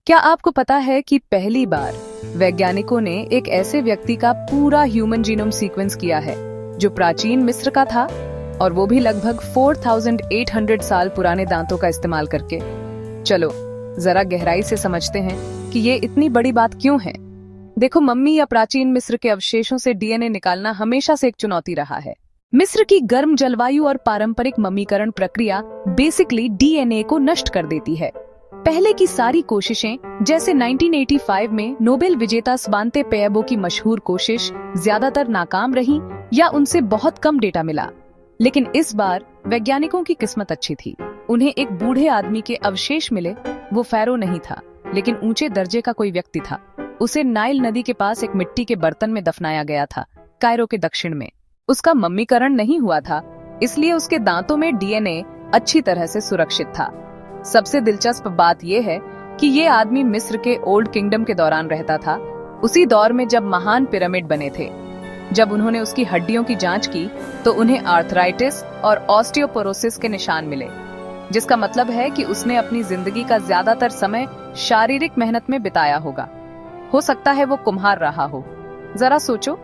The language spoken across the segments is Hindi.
क्या आपको पता है कि पहली बार वैज्ञानिकों ने एक ऐसे व्यक्ति का पूरा ह्यूमन जीनोम सीक्वेंस किया है जो प्राचीन मिस्र का था, और वो भी लगभग 4800 साल पुराने दांतों का इस्तेमाल करके। चलो जरा गहराई से समझते हैं कि ये इतनी बड़ी बात क्यों है। देखो, मम्मी या प्राचीन मिस्र के अवशेषों से डीएनए निकालना हमेशा से एक चुनौती रहा है। मिस्र की गर्म जलवायु और पारंपरिक मम्मीकरण प्रक्रिया बेसिकली डीएनए को नष्ट कर देती है। पहले की सारी कोशिशें, जैसे 1985 में नोबेल विजेता स्वांते पेयबो की मशहूर कोशिश, ज्यादातर नाकाम रही या उनसे बहुत कम डेटा मिला। लेकिन इस बार वैज्ञानिकों की किस्मत अच्छी थी। उन्हें एक बूढ़े आदमी के अवशेष मिले। वो फैरो नहीं था, लेकिन ऊंचे दर्जे का कोई व्यक्ति था। उसे नाइल नदी के पास एक मिट्टी के बर्तन में दफनाया गया था, कायरो के दक्षिण में। उसका मम्मीकरण नहीं हुआ था, इसलिए उसके दांतों में डीएनए अच्छी तरह से सुरक्षित था। सबसे दिलचस्प बात यह है कि ये आदमी मिस्र के ओल्ड किंगडम के दौरान रहता था, उसी दौर में जब महान पिरामिड बने थे। जब उन्होंने उसकी हड्डियों की जांच की तो उन्हें आर्थराइटिस और ऑस्टियोपोरोसिस के निशान मिले, जिसका मतलब है कि उसने अपनी जिंदगी का ज्यादातर समय शारीरिक मेहनत में बिताया होगा। हो सकता है वो कुम्हार रहा हो। जरा सोचो,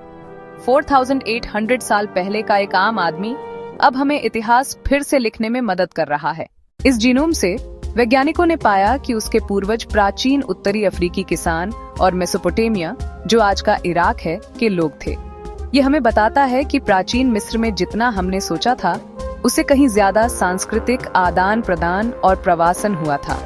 4800 साल पहले का एक आम आदमी अब हमें इतिहास फिर से लिखने में मदद कर रहा है। इस जीनोम से वैज्ञानिकों ने पाया कि उसके पूर्वज प्राचीन उत्तरी अफ्रीकी किसान और मेसोपोटामिया, जो आज का इराक है, के लोग थे। ये हमें बताता है कि प्राचीन मिस्र में जितना हमने सोचा था, उससे कहीं ज्यादा सांस्कृतिक आदान प्रदान और प्रवासन हुआ था।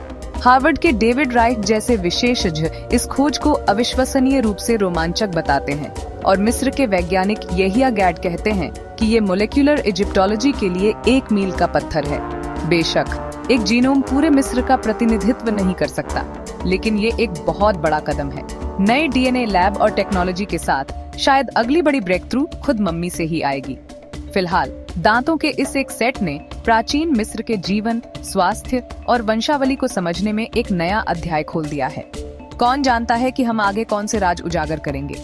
हार्वर्ड के डेविड राइट जैसे विशेषज्ञ इस खोज को अविश्वसनीय रूप से रोमांचक बताते हैं, और मिस्र के वैज्ञानिक येहिया गैड कहते हैं कि ये मोलेक्युलर इजिप्टोलॉजी के लिए एक मील का पत्थर है। बेशक एक जीनोम पूरे मिस्र का प्रतिनिधित्व नहीं कर सकता, लेकिन ये एक बहुत बड़ा कदम है। नए डीएनए लैब और टेक्नोलॉजी के साथ शायद अगली बड़ी ब्रेक थ्रू खुद मम्मी से ही आएगी। फिलहाल दांतों के इस एक सेट ने प्राचीन मिस्र के जीवन, स्वास्थ्य और वंशावली को समझने में एक नया अध्याय खोल दिया है। कौन जानता है कि हम आगे कौन से राज उजागर करेंगे।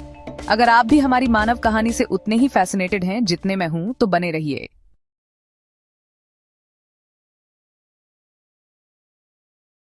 अगर आप भी हमारी मानव कहानी से उतने ही फैसिनेटेड हैं जितने मैं हूँ, तो बने रहिए।